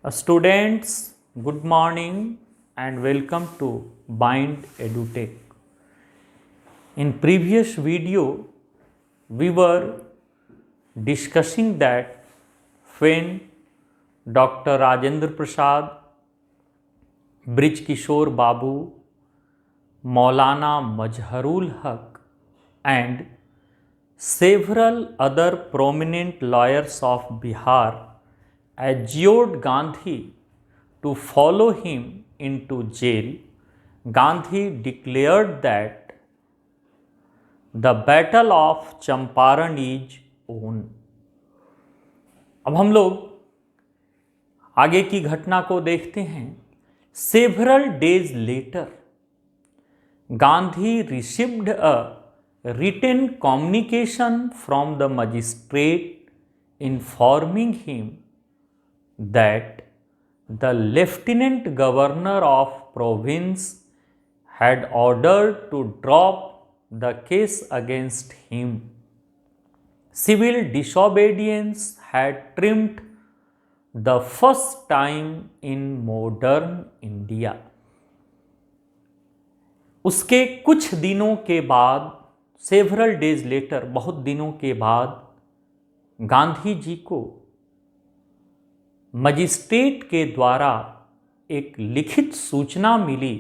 Students, good morning and welcome to Bind EduTech. In previous video, we were discussing that when Dr. Rajendra Prasad, Brij Kishore Babu, Maulana Mazharul Haq and several other prominent lawyers of Bihar adjured Gandhi to follow him into jail. Gandhi declared that the battle of Champaran is won. अब हम लोग आगे की घटना को देखते हैं. Several days later, Gandhi received a written communication from the magistrate informing him that the lieutenant governor of province had ordered to drop the case against him. Civil disobedience had trimmed the first time in modern India. उसके कुछ दिनों के बाद, several days later, बहुत दिनों के बाद गांधी जी को मजिस्ट्रेट के द्वारा एक लिखित सूचना मिली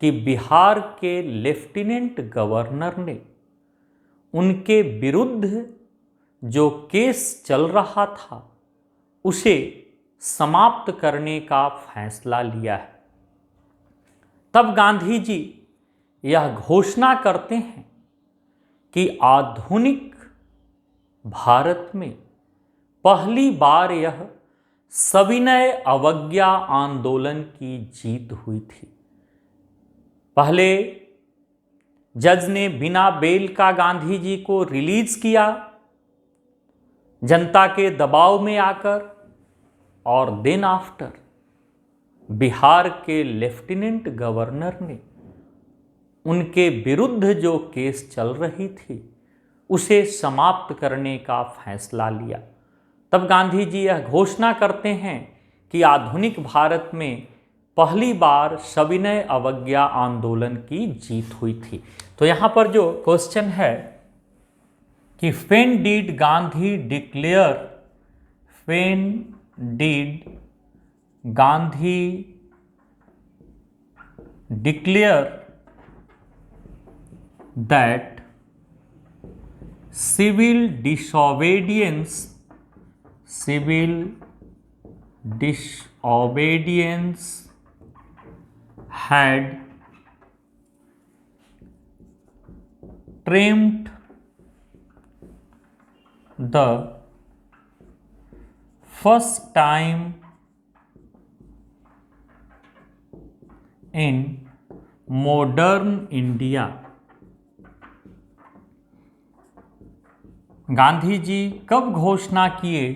कि बिहार के लेफ्टिनेंट गवर्नर ने उनके विरुद्ध जो केस चल रहा था उसे समाप्त करने का फैसला लिया है. तब गांधी जी यह घोषणा करते हैं कि आधुनिक भारत में पहली बार यह सविनय अवज्ञा आंदोलन की जीत हुई थी. पहले जज ने बिना बेल का गांधी जी को रिलीज किया जनता के दबाव में आकर, और देन आफ्टर बिहार के लेफ्टिनेंट गवर्नर ने उनके विरुद्ध जो केस चल रही थी उसे समाप्त करने का फैसला लिया. तब गांधी जी यह घोषणा करते हैं कि आधुनिक भारत में पहली बार सविनय अवज्ञा आंदोलन की जीत हुई थी. तो यहाँ पर जो क्वेश्चन है कि when did Gandhi declare, when did Gandhi declare that civil disobedience had trimmed the first time in modern India. Gandhi ji कब घोषणा किए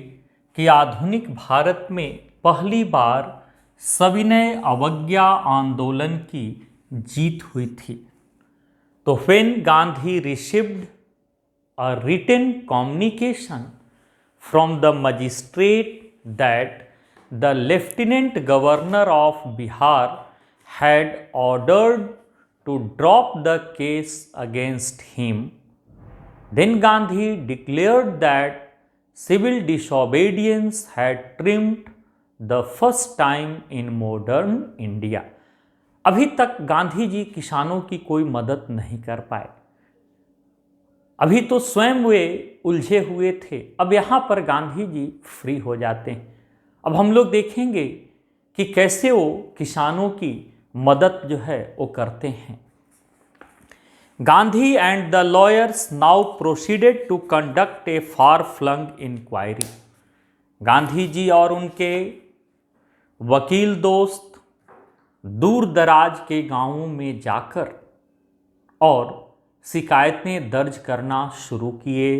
कि आधुनिक भारत में पहली बार सविनय अवज्ञा आंदोलन की जीत हुई थी? तो when Gandhi received a written communication from the magistrate that the lieutenant governor of Bihar had ordered to drop the case against him, then Gandhi declared that civil disobedience had trimmed the first time in modern India. अभी तक गांधी जी किसानों की कोई मदद नहीं कर पाए. अभी तो स्वयं वे उलझे हुए थे. अब यहाँ पर गांधी जी फ्री हो जाते हैं. अब हम लोग देखेंगे कि कैसे वो किसानों की मदद जो है वो करते हैं. Gandhi and the lawyers now proceeded to conduct a far-flung inquiry. Gandhi ji और उनके वकील दोस्त दूर दराज के गांवों में जाकर और शिकायतें दर्ज करना शुरू किए.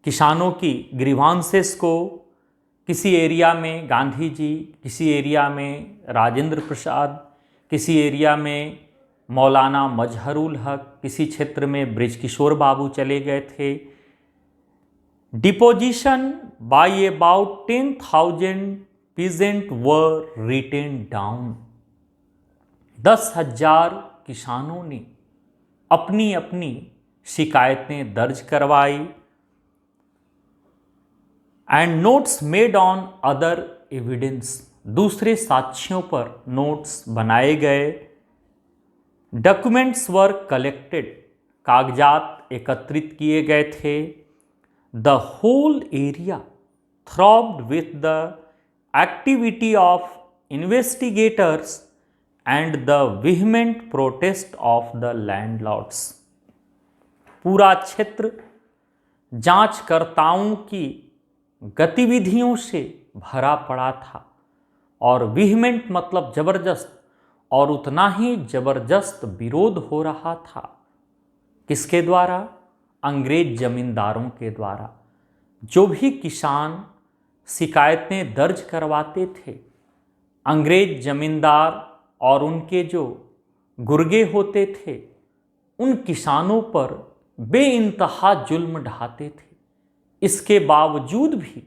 किसानों की ग्रीवांसेस को किसी एरिया में गांधी जी, किसी एरिया में राजेंद्र प्रसाद, किसी एरिया में मौलाना मजहरुल हक, किसी क्षेत्र में ब्रिज किशोर बाबू चले गए थे. deposition by about 10,000 peasants were written down. 10,000 किसानों ने अपनी अपनी शिकायतें दर्ज करवाई. And notes made on other evidence, दूसरे साक्ष्यों पर नोट्स बनाए गए. डॉक्यूमेंट्स वर कलेक्टेड, कागजात एकत्रित किए गए थे. The whole area throbbed with the activity of investigators and the vehement protest of the landlords. पूरा क्षेत्र जांचकर्ताओं की गतिविधियों से भरा पड़ा था और विहमेंट मतलब जबरदस्त, और उतना ही जबरदस्त विरोध हो रहा था. किसके द्वारा? अंग्रेज जमींदारों के द्वारा. जो भी किसान शिकायतें दर्ज करवाते थे, अंग्रेज जमींदार और उनके जो गुर्गे होते थे, उन किसानों पर बेइंतहा जुल्म ढाते थे. इसके बावजूद भी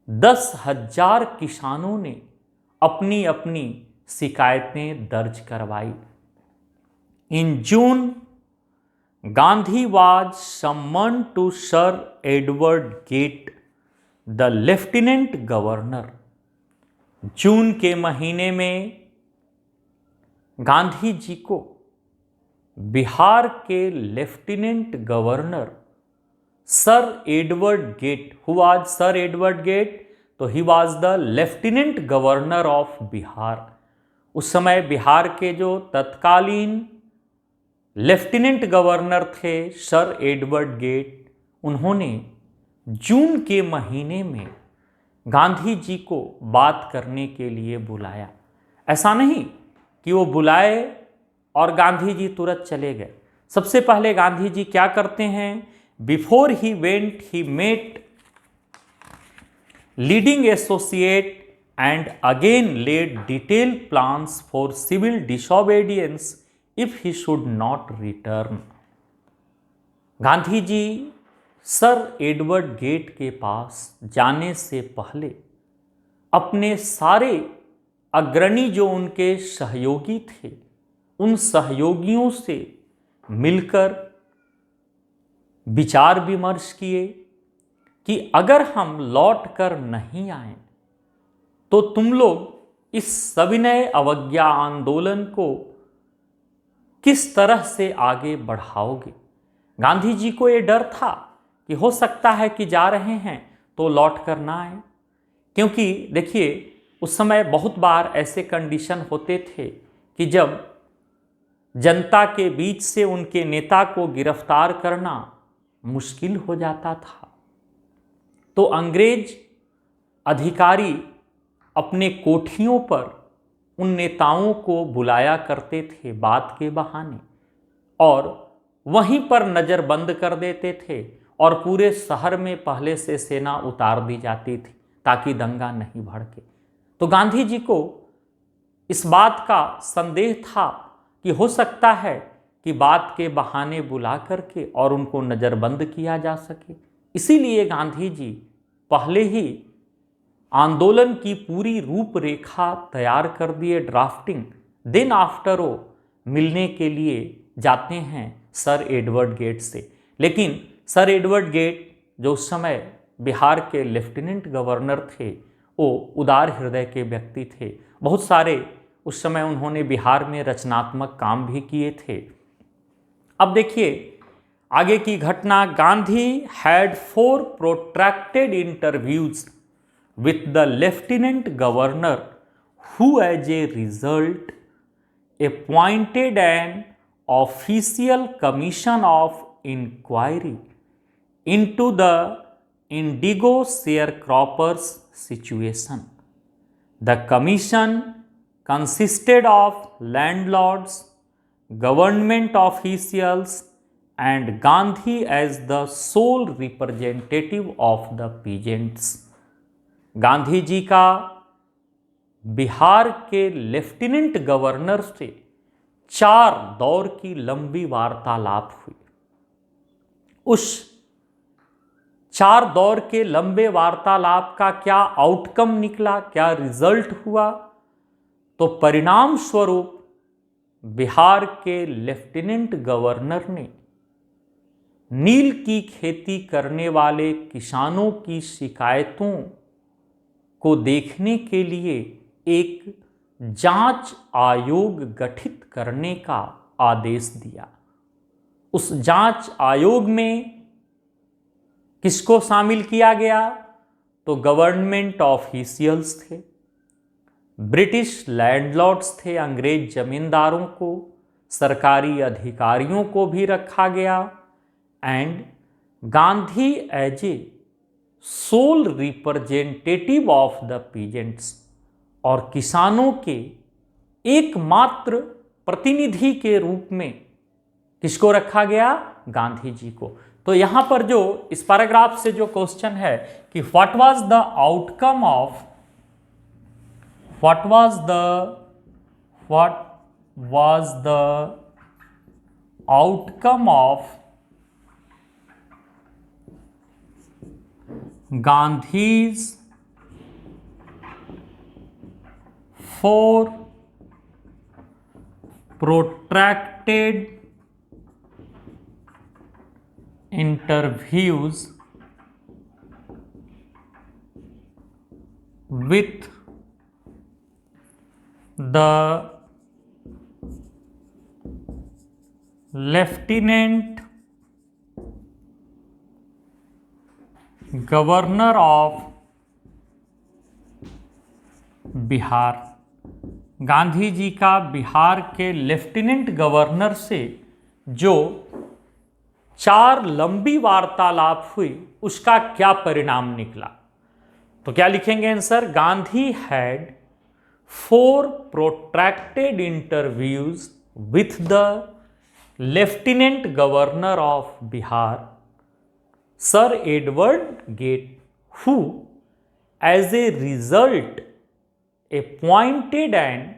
10,000 किसानों ने अपनी अपनी शिकायतें दर्ज करवाई. In June Gandhi was summon to Sir Edward Gait the lieutenant governor. जून के महीने में गांधी जी को बिहार के lieutenant governor Sir Edward Gait, who was Sir Edward Gait? तो he was the lieutenant governor of Bihar. उस समय बिहार के जो तत्कालीन लेफ्टिनेंट गवर्नर थे सर एडवर्ड गेट, उन्होंने जून के महीने में गांधी जी को बात करने के लिए बुलाया. ऐसा नहीं कि वो बुलाए और गांधी जी तुरंत चले गए. सबसे पहले गांधी जी क्या करते हैं? Before he went he met leading associate and again laid detailed plans for civil disobedience if he should not return. Gandhi ji sir Edward Gait के पास जाने से पहले अपने सारे अग्रणी जो उनके सहयोगी थे, उन सहयोगियों से मिलकर विचार विमर्श किए कि अगर हम लौट कर नहीं आए तो तुम लोग इस सविनय अवज्ञा आंदोलन को किस तरह से आगे बढ़ाओगे. गांधी जी को ये डर था कि हो सकता है कि जा रहे हैं तो लौट कर ना आए, क्योंकि देखिए उस समय बहुत बार ऐसे कंडीशन होते थे कि जब जनता के बीच से उनके नेता को गिरफ्तार करना मुश्किल हो जाता था, तो अंग्रेज अधिकारी अपने कोठियों पर उन नेताओं को बुलाया करते थे बात के बहाने, और वहीं पर नज़रबंद कर देते थे और पूरे शहर में पहले से सेना उतार दी जाती थी ताकि दंगा नहीं भड़के. तो गांधी जी को इस बात का संदेह था कि हो सकता है कि बात के बहाने बुला करके और उनको नज़रबंद किया जा सके. इसीलिए गांधी जी पहले ही आंदोलन की पूरी रूपरेखा तैयार कर दिए, ड्राफ्टिंग. देन आफ्टर वो मिलने के लिए जाते हैं सर एडवर्ड गेट से. लेकिन सर एडवर्ड गेट जो उस समय बिहार के लेफ्टिनेंट गवर्नर थे, वो उदार हृदय के व्यक्ति थे. बहुत सारे उस समय उन्होंने बिहार में रचनात्मक काम भी किए थे. अब देखिए आगे की घटना. Gandhi had 4 protracted interviews with the lieutenant governor, who as a result appointed an official commission of inquiry into the indigo sharecroppers situation. The commission consisted of landlords, government officials and Gandhi as the sole representative of the peasants. Gandhi ji का बिहार के lieutenant governor से 4 दौर की लंबी वार्तालाप हुई. उस 4 दौर के लंबे वार्तालाप का क्या आउटकम निकला, क्या रिजल्ट हुआ? तो परिणाम स्वरूप बिहार के लेफ्टिनेंट गवर्नर ने नील की खेती करने वाले किसानों की शिकायतों को देखने के लिए एक जांच आयोग गठित करने का आदेश दिया। उस जांच आयोग में किसको शामिल किया गया? तो गवर्नमेंट ऑफिशियल्स थे, ब्रिटिश लैंडलॉर्ड्स थे, अंग्रेज जमींदारों को, सरकारी अधिकारियों को भी रखा गया, and Gandhi as a sole representative of the peasants, और किसानों के एकमात्र प्रतिनिधि के रूप में किसको रखा गया? गांधी जी को। तो यहां पर जो इस पैराग्राफ से जो क्वेश्चन है कि what was the outcome of Gandhi's 4 protracted interviews with the Lieutenant Governor of Bihar. Gandhi ji का बिहार के लेफ्टिनेंट गवर्नर से जो 4 लंबी वार्तालाप हुई, उसका क्या परिणाम निकला? तो क्या लिखेंगे answer? Gandhi had 4 protracted interviews with the lieutenant governor of Bihar sir Edward Gait, who as a result appointed an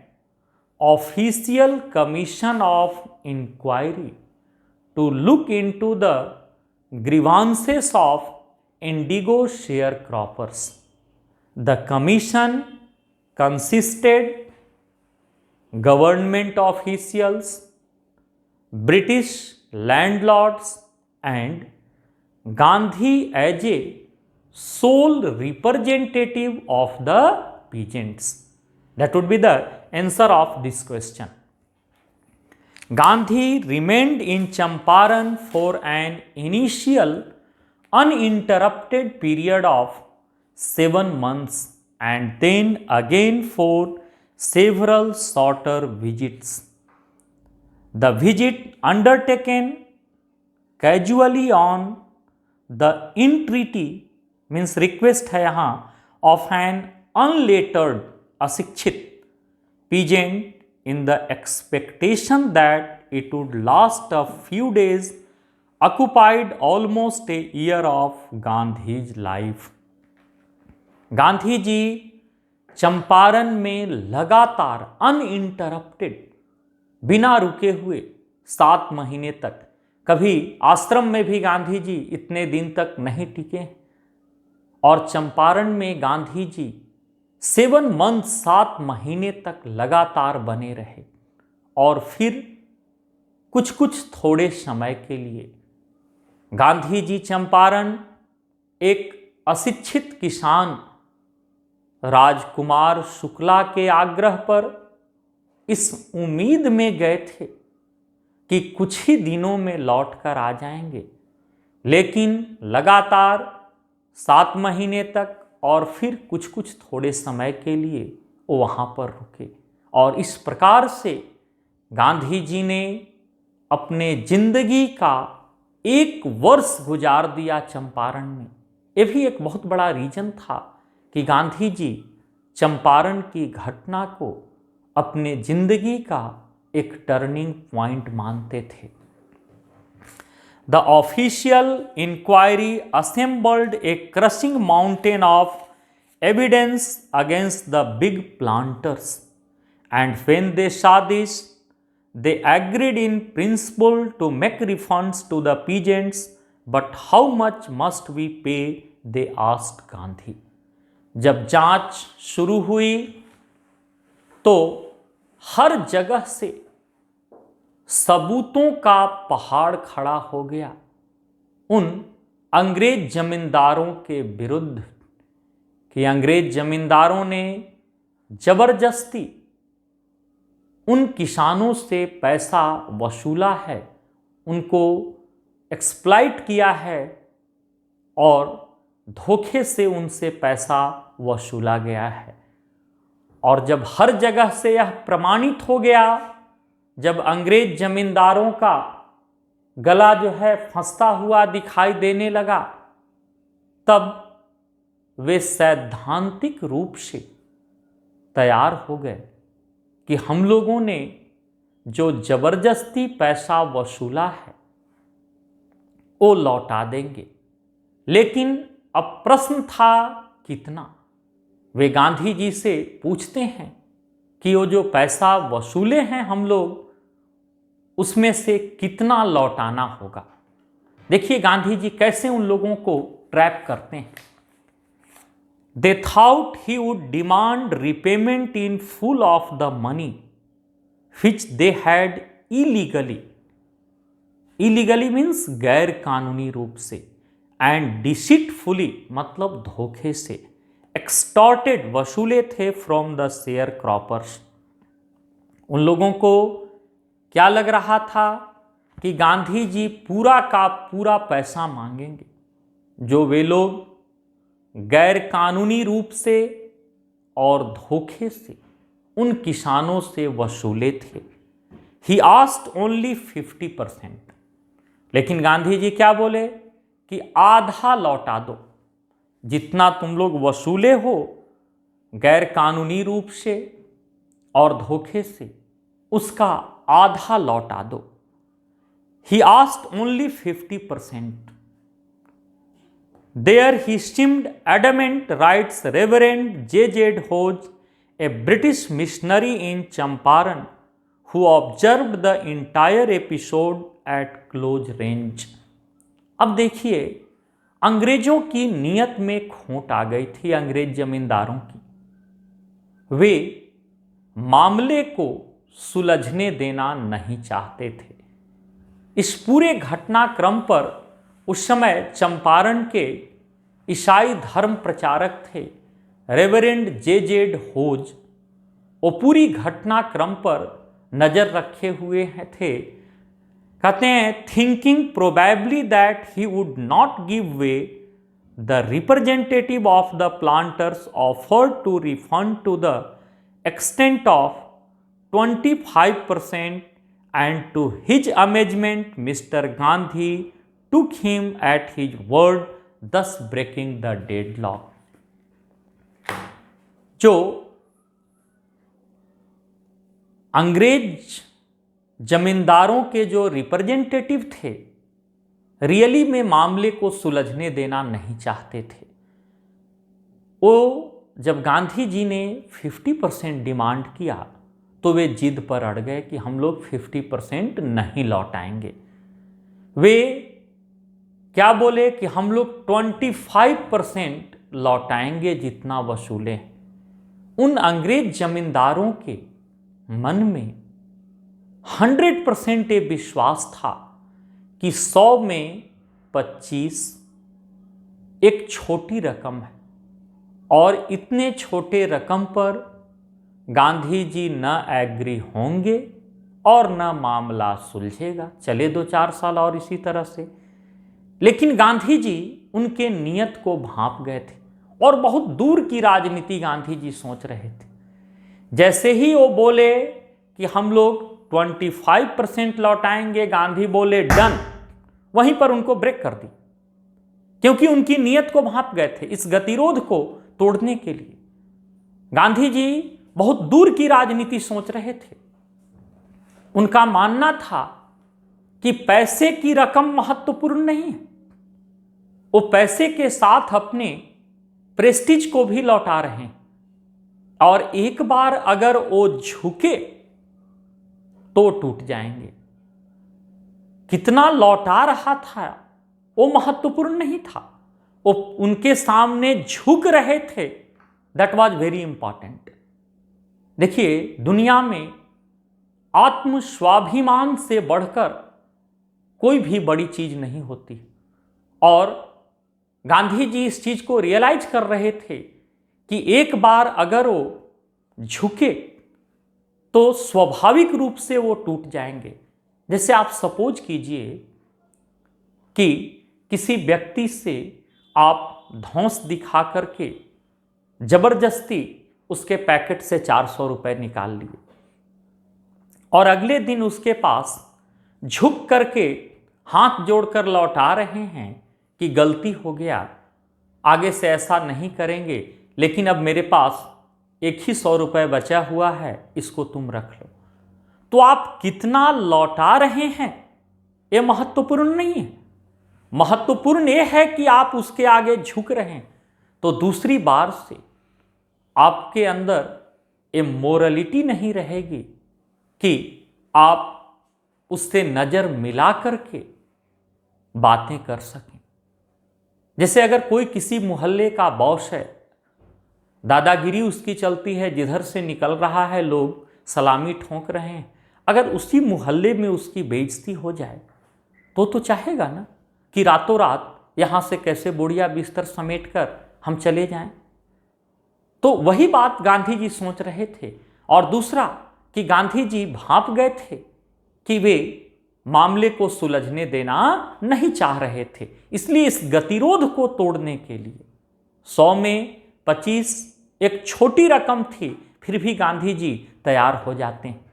official commission of inquiry to look into the grievances of indigo sharecroppers. The commission consisted government officials, British landlords, and Gandhi as a sole representative of the peasants. That would be the answer of this question. Gandhi remained in Champaran for an initial uninterrupted period of 7 months and then again for several shorter visits. The visit undertaken casually on the entreaty means request है यहाँ of an unlettered अशिक्षित peasant in the expectation that it would last a few days occupied almost a year of Gandhi's life. Gandhi ji Champaran में लगातार uninterrupted बिना रुके हुए 7 महीने तक, कभी आश्रम में भी गांधी जी इतने दिन तक नहीं टिके, और चंपारण में गांधी जी 7 मंथ 7 महीने तक लगातार बने रहे, और फिर कुछ थोड़े समय के लिए गांधी जी चंपारण एक अशिक्षित किसान राजकुमार शुक्ला के आग्रह पर इस उम्मीद में गए थे कि कुछ ही दिनों में लौटकर आ जाएंगे, लेकिन लगातार 7 महीने तक और फिर कुछ थोड़े समय के लिए वो वहाँ पर रुके, और इस प्रकार से गांधी जी ने अपने जिंदगी का 1 वर्ष गुजार दिया चंपारण में। ये भी एक बहुत बड़ा रीजन था कि गांधी जी चंपारण की घटना को अपने जिंदगी का एक टर्निंग पॉइंट मानते थे। The official inquiry assembled a crushing mountain of evidence against the big planters, and when they saw this, they agreed in principle to make refunds to the peasants but how much must we pay, they asked Gandhi. जब जांच शुरू हुई तो हर जगह से सबूतों का पहाड़ खड़ा हो गया उन अंग्रेज जमींदारों के विरुद्ध कि अंग्रेज जमींदारों ने जबरदस्ती उन किसानों से पैसा वसूला है, उनको एक्सप्लॉइट किया है और धोखे से उनसे पैसा वसूला गया है। और जब हर जगह से यह प्रमाणित हो गया, जब अंग्रेज जमींदारों का गला जो है फंसता हुआ दिखाई देने लगा, तब वे सैद्धांतिक रूप से तैयार हो गए कि हम लोगों ने जो जबरदस्ती पैसा वसूला है वो लौटा देंगे। लेकिन अब प्रश्न था कितना। वे गांधी जी से पूछते हैं कि वो जो पैसा वसूले हैं हम लोग, उसमें से कितना लौटाना होगा। देखिए गांधी जी कैसे उन लोगों को ट्रैप करते हैं। They thought he would demand repayment in full of the money which they had illegally means गैर कानूनी रूप से, and deceitfully मतलब धोखे से, extorted वसूले थे from the sharecroppers। उन लोगों को क्या लग रहा था कि गांधी जी पूरा का पूरा पैसा मांगेंगे जो वे लोग गैर कानूनी रूप से और धोखे से उन किसानों से वसूले थे। He asked only 50%। लेकिन गांधी जी क्या बोले कि आधा लौटा दो, जितना तुम लोग वसूले हो गैर कानूनी रूप से और धोखे से, उसका आधा लौटा दो। He asked only 50%। There he seemed adamant, writes Reverend J.Z. Hodge, a British missionary in Champaran, who observed the entire episode at close range। अब देखिए अंग्रेजों की नीयत में खोट आ गई थी, अंग्रेज जमींदारों की। वे मामले को सुलझने देना नहीं चाहते थे। इस पूरे घटनाक्रम पर उस समय चंपारण के ईसाई धर्म प्रचारक थे रेवरेंड जे.जे. होज। वो पूरी घटनाक्रम पर नजर रखे हुए थे। कहते हैं thinking probably that he would not give way, the representative of the planters offered to refund to the extent of 25%, and to his amazement Mr. Gandhi took him at his word, thus breaking the deadlock। जो अंग्रेज जमींदारों के जो representative थे, really में मामले को सुलझने देना नहीं चाहते थे। वो जब गांधी जी ने 50% डिमांड किया तो वे जिद पर अड़ गए कि हम लोग 50% नहीं लौटाएंगे। वे क्या बोले कि हम लोग 25% लौटाएंगे जितना वसूले। उन अंग्रेज जमींदारों के मन में 100% ये विश्वास था कि 100 में 25 एक छोटी रकम है और इतने छोटे रकम पर गांधी जी न एग्री होंगे और न मामला सुलझेगा। चले 2-4 साल और इसी तरह से। लेकिन गांधी जी उनके नियत को भांप गए थे और बहुत दूर की राजनीति गांधी जी सोच रहे थे। जैसे ही वो बोले कि हम लोग 25% लौटाएंगे, गांधी बोले डन, वहीं पर उनको ब्रेक कर दी, क्योंकि उनकी नियत को भांप गए थे इस गतिरोध को तोड़ने के लिए। गांधी जी बहुत दूर की राजनीति सोच रहे थे। उनका मानना था कि पैसे की रकम महत्वपूर्ण नहीं है, वो पैसे के साथ अपने प्रेस्टीज को भी लौटा रहे हैं, और एक बार अगर वो झुके तो टूट जाएंगे। कितना लौटा रहा था वो महत्वपूर्ण नहीं था, वो उनके सामने झुक रहे थे, दैट वॉज वेरी इंपॉर्टेंट। देखिए, दुनिया में आत्म स्वाभिमान से बढ़कर कोई भी बड़ी चीज नहीं होती, और गांधी जी इस चीज को रियलाइज कर रहे थे कि एक बार अगर वो झुके तो स्वाभाविक रूप से वो टूट जाएंगे। जैसे आप सपोज कीजिए कि किसी व्यक्ति से आप धौंस दिखा करके जबरदस्ती उसके पैकेट से 400 रुपए निकाल लिए, और अगले दिन उसके पास झुक करके हाथ जोड़कर लौटा रहे हैं कि गलती हो गया, आगे से ऐसा नहीं करेंगे, लेकिन अब मेरे पास एक ही 100 रुपए बचा हुआ है, इसको तुम रख लो। तो आप कितना लौटा रहे हैं यह महत्वपूर्ण नहीं है, महत्वपूर्ण यह है कि आप उसके आगे झुक रहे हैं। तो दूसरी बार से आपके अंदर ये मोरलिटी नहीं रहेगी कि आप उससे नजर मिला करके बातें कर सकें। जैसे अगर कोई किसी मोहल्ले का बॉस है, दादागिरी उसकी चलती है, जिधर से निकल रहा है लोग सलामी ठोंक रहे हैं, अगर उसी मोहल्ले में उसकी बेइज्जती हो जाए तो चाहेगा ना कि रातों रात यहां से कैसे बुढ़िया बिस्तर समेट कर हम चले जाएं। तो वही बात गांधी जी सोच रहे थे। और दूसरा कि गांधी जी भांप गए थे कि वे मामले को सुलझने देना नहीं चाह रहे थे, इसलिए इस गतिरोध को तोड़ने के लिए 100 में 25 एक छोटी रकम थी, फिर भी गांधी जी तैयार हो जाते हैं।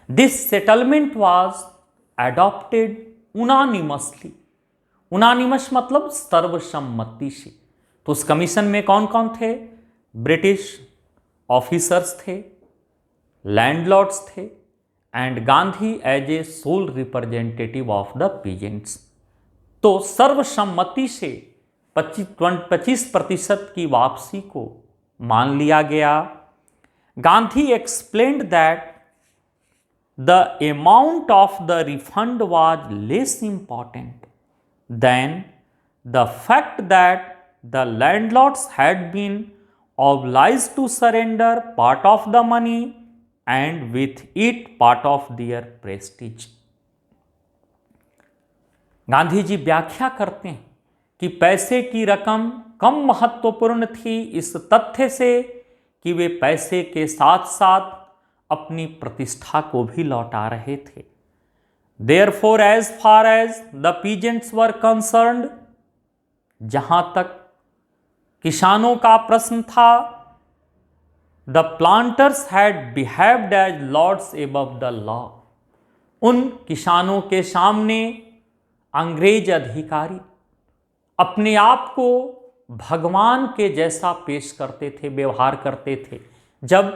This settlement was adopted unanimously. Unanimous मतलब सर्वसम्मति से। तो उस कमीशन में कौन कौन थे? ब्रिटिश ऑफिसर्स थे, लैंडलॉर्ड्स थे, and Gandhi as a sole representative of the peasants. तो सर्वसम्मति से 25% की वापसी को मान लिया गया। Gandhi explained that the amount of the refund was less important than the fact that the landlords had been obliged to surrender part of the money and with it part of their prestige। Gandhi ji व्याख्या करते हैं कि पैसे की रकम कम महत्वपूर्ण थी इस तथ्य से कि वे पैसे के साथ साथ अपनी प्रतिष्ठा को भी लौटा रहे थे। Therefore, as far as the peasants were concerned, जहां तक किसानों का प्रश्न था, the planters had behaved as lords above the law. उन किसानों के सामने अंग्रेज अधिकारी अपने आप को भगवान के जैसा पेश करते थे, व्यवहार करते थे। जब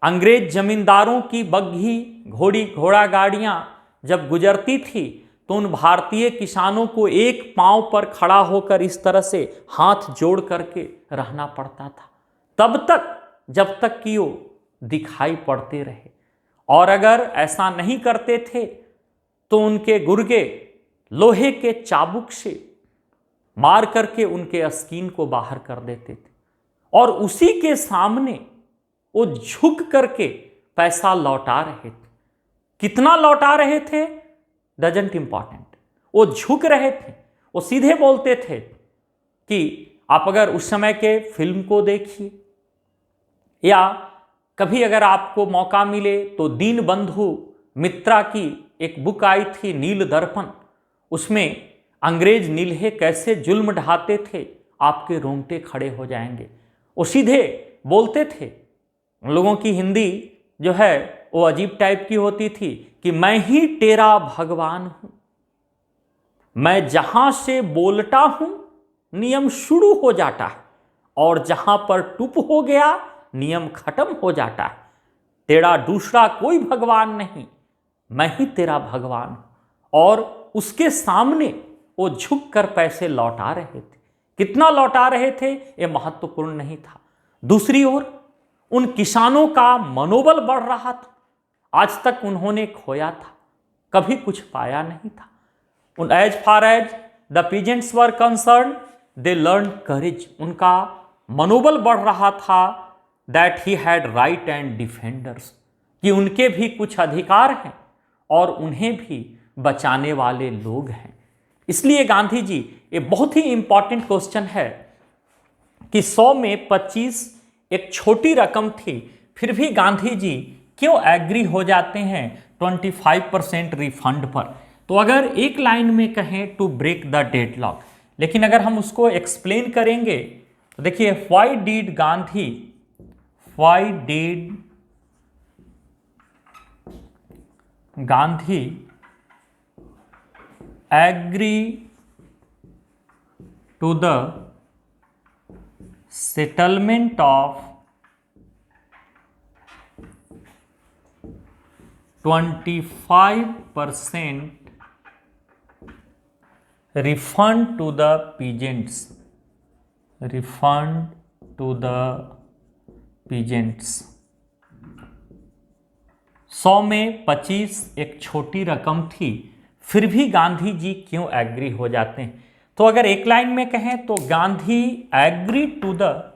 अंग्रेज जमींदारों की बग्घी घोड़ा गाड़ियां जब गुजरती थी तो उन भारतीय किसानों को एक पांव पर खड़ा होकर इस तरह से हाथ जोड़ करके रहना पड़ता था, तब तक जब तक कि वो दिखाई पड़ते रहे। और अगर ऐसा नहीं करते थे तो उनके गुर्गे लोहे के चाबुक से मार करके उनके स्किन को बाहर कर देते थे, और उसी के सामने वो झुक करके पैसा लौटा रहे थे। कितना लौटा रहे थे डजंट इंपॉर्टेंट, वो झुक रहे थे। वो सीधे बोलते थे कि आप अगर उस समय के फिल्म को देखिए, या कभी अगर आपको मौका मिले तो दीन बंधु मित्रा की एक बुक आई थी नील दर्पण, उसमें अंग्रेज नील्हे कैसे जुल्म ढाते थे, आपके रोंगटे खड़े हो जाएंगे। वो सीधे बोलते थे। उन लोगों की हिंदी जो है वो अजीब टाइप की होती थी कि मैं ही तेरा भगवान हूं, मैं जहां से बोलता हूं नियम शुरू हो जाता है, और जहां पर टुप हो गया नियम खत्म हो जाता है। तेरा दूसरा कोई भगवान नहीं, मैं ही तेरा भगवान हूं। और उसके सामने वो झुक कर पैसे लौटा रहे थे। कितना लौटा रहे थे ये महत्वपूर्ण नहीं था। दूसरी ओर उन किसानों का मनोबल बढ़ रहा था। आज तक उन्होंने खोया था, कभी कुछ पाया नहीं था। As far as the peasants were concerned they learn courage, उनका मनोबल बढ़ रहा था that he had right and defenders, कि उनके भी कुछ अधिकार हैं और उन्हें भी बचाने वाले लोग हैं। इसलिए गांधी जी, ये बहुत ही इंपॉर्टेंट क्वेश्चन है कि 100 में 25 एक छोटी रकम थी, फिर भी गांधी जी क्यों एग्री हो जाते हैं 25% रिफंड पर। तो अगर एक लाइन में कहें टू ब्रेक द डेडलॉक, लेकिन अगर हम उसको एक्सप्लेन करेंगे तो देखिए, why did Gandhi agree to the settlement of 25% refund to the peasants, 100 में 25 एक छोटी रकम थी, फिर भी गांधी जी क्यों एग्री हो जाते हैं। तो अगर एक लाइन में कहें तो Gandhi agree to the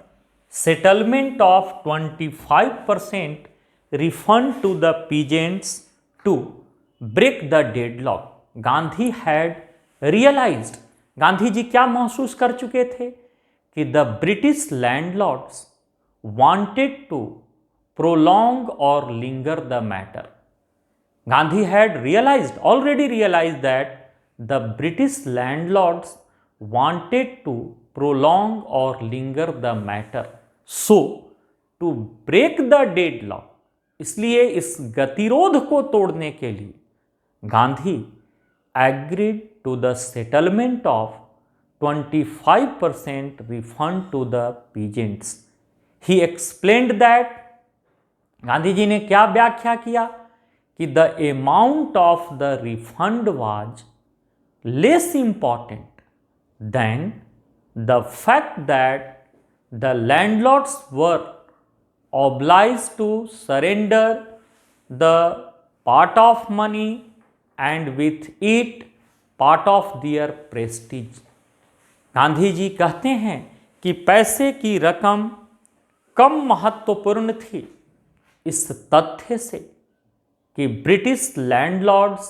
settlement of 25% refund to the peasants to break the deadlock. Gandhi had realized, Gandhi ji क्या महसूस कर चुके थे कि the British landlords wanted to prolong or linger the matter. Gandhi had already realized that the British landlords wanted to prolong or linger the matter. So, to break the deadlock, इसलिए इस गतिरोध को तोड़ने के लिए Gandhi agreed to the settlement of 25% refund to the peasants. He explained that, Gandhi ji ने क्या व्याख्या किया कि the amount of the refund was less important than the fact that the landlords were obliged to surrender the part of money and with it part of their prestige. Gandhi ji कहते हैं कि पैसे की रकम कम महत्वपूर्ण थी इस तथ्य से कि ब्रिटिश लैंडलॉर्ड्स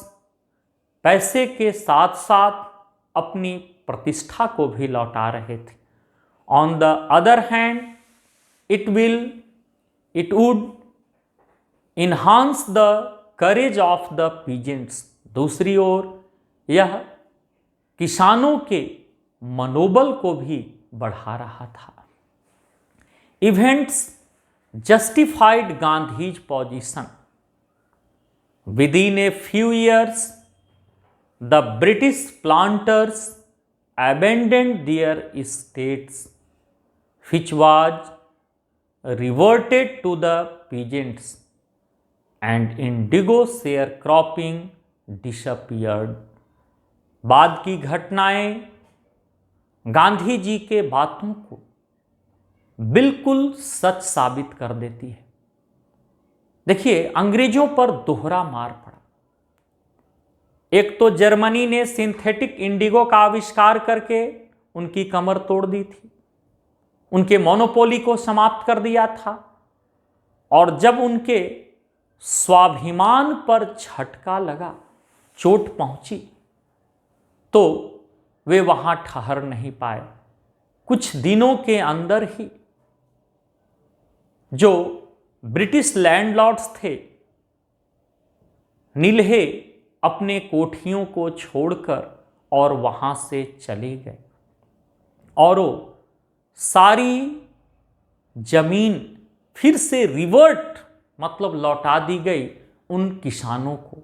पैसे के साथ साथ अपनी प्रतिष्ठा को भी लौटा रहे थे। On the other hand it would enhance the courage of the peasants. दूसरी ओर यह किसानों के मनोबल को भी बढ़ा रहा था। Events justified Gandhi's position. Within a few years, the British planters abandoned their estates, which was reverted to the peasants, and indigo sharecropping disappeared. बाद की घटनाएं गांधी जी के बातों को बिल्कुल सच साबित कर देती है। देखिए, अंग्रेजों पर दोहरा मार पड़ा। एक तो जर्मनी ने सिंथेटिक इंडिगो का आविष्कार करके उनकी कमर तोड़ दी थी, उनके मोनोपोली को समाप्त कर दिया था, और जब उनके स्वाभिमान पर झटका लगा, चोट पहुंची, तो वे वहां ठहर नहीं पाए। कुछ दिनों के अंदर ही जो ब्रिटिश लैंडलॉर्ड्स थे, नील्हे अपने कोठियों को छोड़कर और वहां से चले गए, और वो सारी जमीन फिर से रिवर्ट मतलब लौटा दी गई उन किसानों को।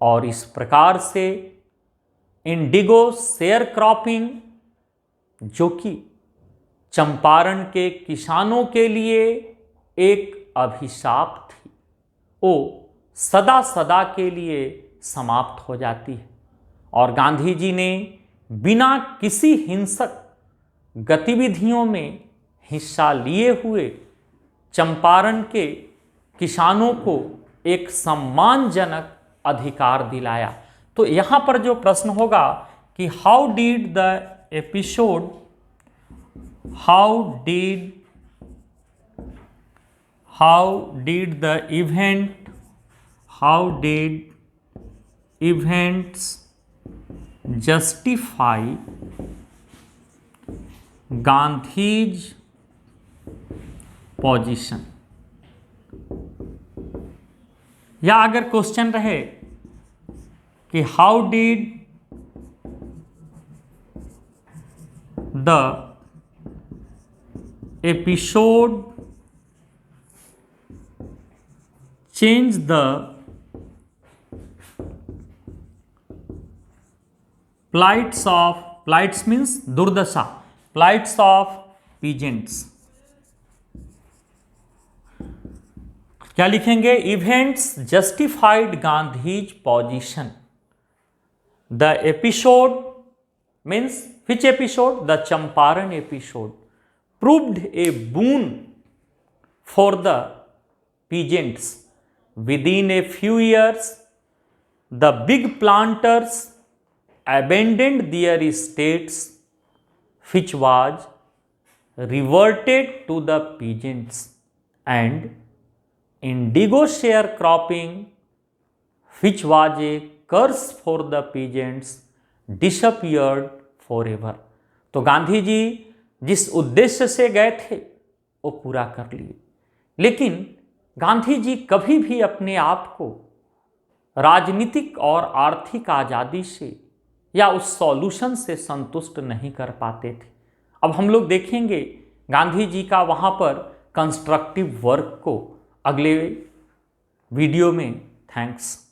और इस प्रकार से इंडिगो शेयर क्रॉपिंग, जो कि चंपारण के किसानों के लिए एक अभिशाप थी, वो सदा सदा के लिए समाप्त हो जाती है। और गांधी जी ने बिना किसी हिंसक गतिविधियों में हिस्सा लिए हुए चंपारण के किसानों को एक सम्मानजनक अधिकार दिलाया, तो यहाँ पर जो प्रश्न होगा कि how did the episode how did the events justify Gandhi's position? या अगर क्वेश्चन रहे कि how did the episode change the plights means दुर्दशा, plights of peasants. क्या लिखेंगे? Events justified Gandhi's position. The episode means which episode? The Champaran episode proved a boon for the peasants. Within a few years, the big planters abandoned their estates, which was reverted to the peasants, and indigo sharecropping, which was a curse for the peasants, disappeared forever. तो गांधी जी जिस उद्देश्य से गए थे वो पूरा कर लिए, लेकिन गांधी जी कभी भी अपने आप को राजनीतिक और आर्थिक आज़ादी से या उस सॉल्यूशन से संतुष्ट नहीं कर पाते थे. अब हम लोग देखेंगे गांधी जी का वहाँ पर कंस्ट्रक्टिव वर्क को अगले वीडियो में. थैंक्स.